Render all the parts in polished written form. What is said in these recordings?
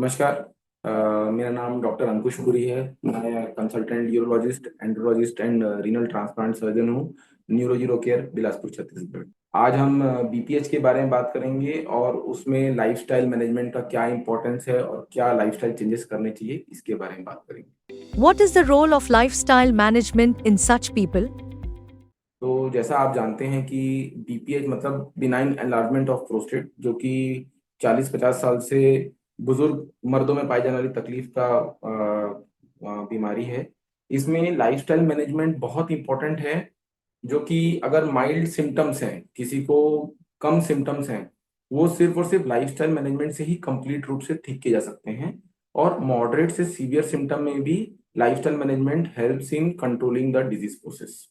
नमस्कार। मेरा नाम डॉक्टर अंकुश पुरी है। मैं consultant urologist, andrologist and renal transplant surgeon हूँ, neuro zero care, Bilaspur, Chhattisgarh. आज हम बीपीएच के बारे में बात करेंगे और उसमें लाइफस्टाइल मैनेजमेंट का क्या इंपॉर्टेंस है और क्या लाइफस्टाइल चेंजेस करने चाहिए, इसके बारे में बात करेंगे। What is the role of lifestyle management in such people? तो जैसा आप जानते हैं कि बीपीएच मतलब बिनाइन एनलार्जमेंट ऑफ प्रोस्टेट, जो कि 40-50 साल से बुजुर्ग मर्दों में पाई जाने वाली तकलीफ का बीमारी है। इसमें लाइफस्टाइल मैनेजमेंट बहुत इंपॉर्टेंट है, जो कि अगर माइल्ड सिम्टम्स हैं, किसी को कम सिम्टम्स हैं, वो सिर्फ और सिर्फ लाइफस्टाइल मैनेजमेंट से ही कंप्लीट रूप से ठीक किए जा सकते हैं। और मॉडरेट से सीवियर सिम्टम में भी lifestyle management helps in controlling the disease process.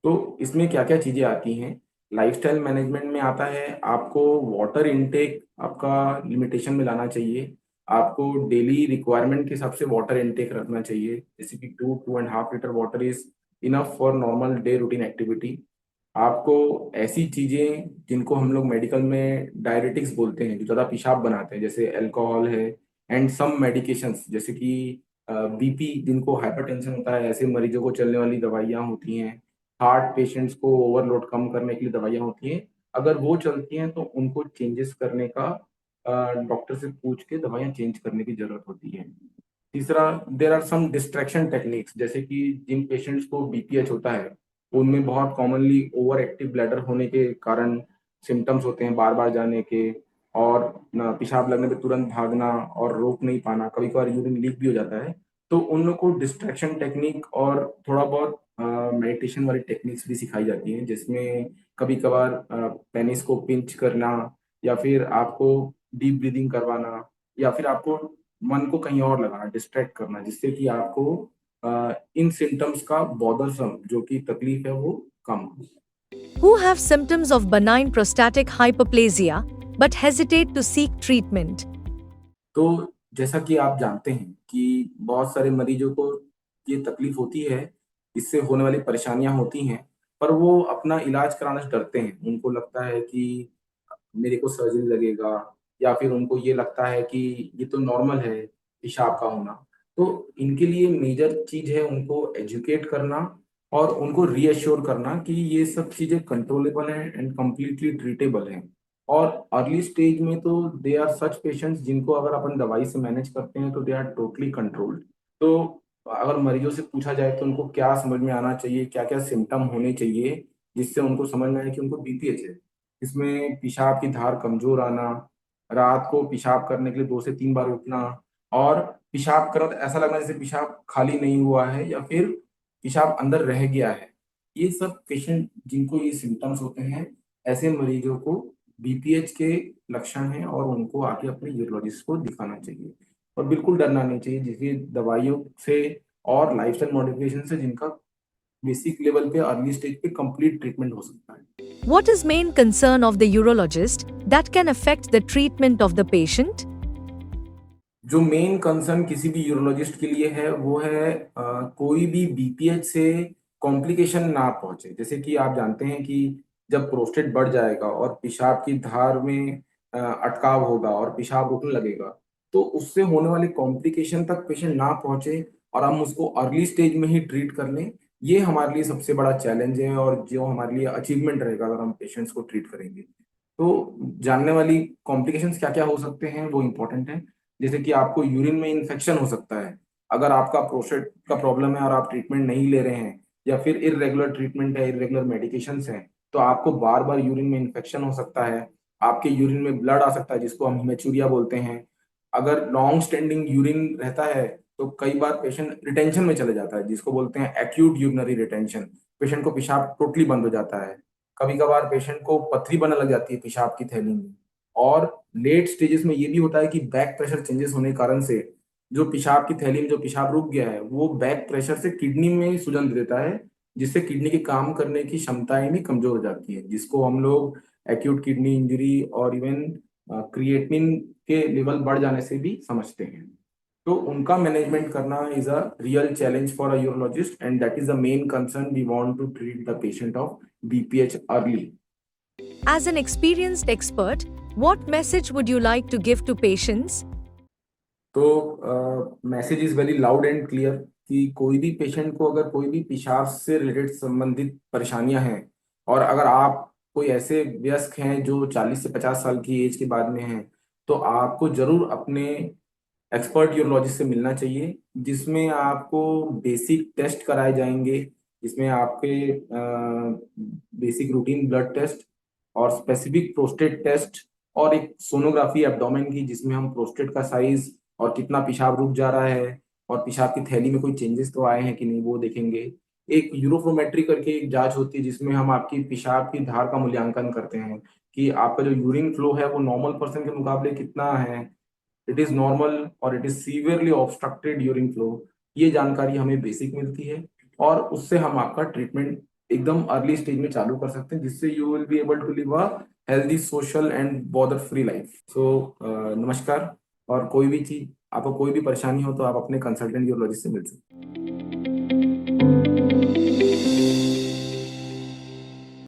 तो इसमें क्या क्या चीजें आती हैं? लाइफस्टाइल मैनेजमेंट में आता है आपको वाटर इनटेक आपका लिमिटेशन में लाना चाहिए। आपको डेली रिक्वायरमेंट के हिसाब से वाटर इनटेक रखना चाहिए, जैसे कि 2-2.5 litre water is enough for normal day routine activity. आपको ऐसी चीजें जिनको हम लोग मेडिकल में डायरेटिक्स बोलते हैं, जो ज्यादा पेशाब बनाते हैं, जैसे अल्कोहल है, एंड सम मेडिकेशंस जैसे कि बीपी, जिनको हाइपरटेंशन होता है, ऐसे मरीजों को चलने वाली दवाइयाँ होती हैं। हार्ट पेशेंट्स को ओवरलोड कम करने के लिए दवाइयाँ होती हैं। अगर वो चलती हैं तो उनको चेंजेस करने का डॉक्टर से पूछ के दवाइयाँ चेंज करने की जरूरत होती है। तीसरा, there are some distraction techniques, जैसे कि जिन पेशेंट्स को बीपीएच होता है उनमें बहुत कॉमनली ओवर एक्टिव ब्लैडर होने के कारण सिम्टम्स होते हैं बार बार जाने के, और पेशाब लगने पे तुरंत भागना और रोक नहीं पाना, कभी कभार यूरिन लीक भी हो जाता है। तो उन लोग को डिस्ट्रैक्शन टेक्निक और थोड़ा बहुत मेडिटेशन वाली टेक्निक्स भी सिखाई जाती हैं, जिसमें कभी कभार पेनिस को पिंच करना, या फिर आपको डीप ब्रीदिंग करवाना, या फिर आपको मन को कहीं और लगाना, डिस्ट्रैक्ट करना, जिससे कि आपको इन सिम्टम्स का बॉदरसम जो कि तकलीफ है वो कम हो। Who have symptoms of benign prostatic hyperplasia but hesitate to seek treatment? तो जैसा कि आप जानते हैं कि बहुत सारे मरीजों को ये तकलीफ होती है, इससे होने वाली परेशानियां होती हैं, पर वो अपना इलाज कराने से डरते हैं। उनको लगता है कि मेरे को सर्जरी लगेगा, या फिर उनको ये लगता है कि ये तो नॉर्मल है पेशाब का होना। तो इनके लिए मेजर चीज है उनको एजुकेट करना और उनको रीअश्योर करना कि ये सब चीजें कंट्रोलेबल हैं एंड कम्प्लीटली ट्रीटेबल हैं। और अर्ली स्टेज में तो दे आर सच पेशेंट्स जिनको अगर अपन दवाई से मैनेज करते हैं तो दे आर टोटली कंट्रोल्ड। तो अगर मरीजों से पूछा जाए तो उनको क्या समझ में आना चाहिए, क्या क्या सिम्टम होने चाहिए जिससे उनको समझ में आए कि उनको बीपीएच है। इसमें पेशाब की धार कमजोर आना, रात को पेशाब करने के लिए 2 से 3 बार उठना, और पेशाब करो तो ऐसा लगना जैसे पेशाब खाली नहीं हुआ है या फिर पेशाब अंदर रह गया है। ये सब पेशेंट जिनको ये सिम्टम्स होते हैं, ऐसे मरीजों को बीपीएच के लक्षण हैं और उनको आके अपने यूरोलॉजिस्ट को दिखाना चाहिए। और बिल्कुल डरना नहीं चाहिए, जिसकी दवाइयों से और लाइफस्टाइल मॉडिफिकेशन से जिनका बेसिक लेवल पे अर्ली स्टेज पे कंप्लीट ट्रीटमेंट हो सकता है। What is main concern of the urologist that can affect the treatment of the patient? जो मेन कंसर्न किसी भी यूरोलॉजिस्ट के लिए है वो है कोई भी बीपीएच से कॉम्प्लिकेशन ना पहुंचे। जैसे कि आप जानते हैं कि जब प्रोस्टेट बढ़ जाएगा और पेशाब की धार में अटकाव होगा और पेशाब रुकने लगेगा, तो उससे होने वाली कॉम्प्लिकेशन तक पेशेंट ना पहुंचे और हम उसको अर्ली स्टेज में ही ट्रीट कर लें। ये हमारे लिए सबसे बड़ा चैलेंज है और जो हमारे लिए अचीवमेंट रहेगा अगर हम पेशेंट्स को ट्रीट करेंगे। तो जानने वाली कॉम्प्लिकेशंस क्या क्या हो सकते हैं वो इम्पोर्टेंट है। जैसे कि आपको यूरिन में इन्फेक्शन हो सकता है अगर आपका प्रोस्टेट का प्रॉब्लम है और आप ट्रीटमेंट नहीं ले रहे हैं, या फिर इरेगुलर ट्रीटमेंट है, इरेगुलर मेडिकेशंस हैं, तो आपको बार बार यूरिन में इन्फेक्शन हो सकता है। आपके यूरिन में ब्लड आ सकता है, जिसको हम हिमेचुरिया बोलते हैं। अगर लॉन्ग स्टैंडिंग यूरिन रहता है तो कई बार पेशेंट रिटेंशन में चले जाता है, जिसको बोलते हैं एक्यूट यूरिनरी रिटेंशन। पेशेंट को पेशाब टोटली बंद हो जाता है। कभी कभार पेशेंट को पथरी बनने लग जाती है पेशाब की थैली में। और लेट स्टेजेस में ये भी होता है कि बैक प्रेशर चेंजेस होने के कारण से जो पेशाब की थैली में जो पेशाब रुक गया है वो बैक प्रेशर से किडनी में सूजन दे देता है, जिससे किडनी के काम करने की क्षमताएं भी कमजोर हो जाती है, जिसको हम लोग एक्यूट किडनी इंजरी और इवन क्रिएटिनिन के लेवल बढ़ जाने से भी समझते हैं। तो उनका मैनेजमेंट करना is a real challenge for a urologist, and that is the main concern we want to treat the patient of BPH early. As an experienced expert, what message would you like to give to patients? तो message is very loud and clear कि कोई भी patient को अगर कोई भी पेशाब से रिलेटेड संबंधित परेशानियां हैं, और अगर आप कोई ऐसे वयस्क हैं जो 40 से 50 साल की एज के बाद में हैं, तो आपको जरूर अपने एक्सपर्ट यूरोलॉजिस्ट से मिलना चाहिए, जिसमें आपको बेसिक टेस्ट कराए जाएंगे, जिसमें आपके बेसिक रूटीन ब्लड टेस्ट और स्पेसिफिक प्रोस्टेट टेस्ट और एक सोनोग्राफी एब्डोमेन की, जिसमें हम प्रोस्टेट का साइज और कितना पेशाब रुक जा रहा है और पेशाब की थैली में कोई चेंजेस तो आए हैं कि नहीं वो देखेंगे। एक यूरोफ्लोमेट्री करके एक जांच होती है, जिसमें हम आपकी पेशाब की धार का मूल्यांकन करते हैं कि आपका जो यूरिन फ्लो है वो नॉर्मल पर्सन के मुकाबले कितना है, इट इज नॉर्मल और it is severely obstructed urine flow. ये जानकारी हमें बेसिक मिलती है और उससे हम आपका ट्रीटमेंट एकदम अर्ली स्टेज में चालू कर सकते हैं, जिससे you will be able to live a healthy social and bother free life. So नमस्कार। और कोई भी चीज आपको कोई भी परेशानी हो तो आप अपने कंसल्टेंट यूरोलॉजिस्ट से मिल सकते हैं।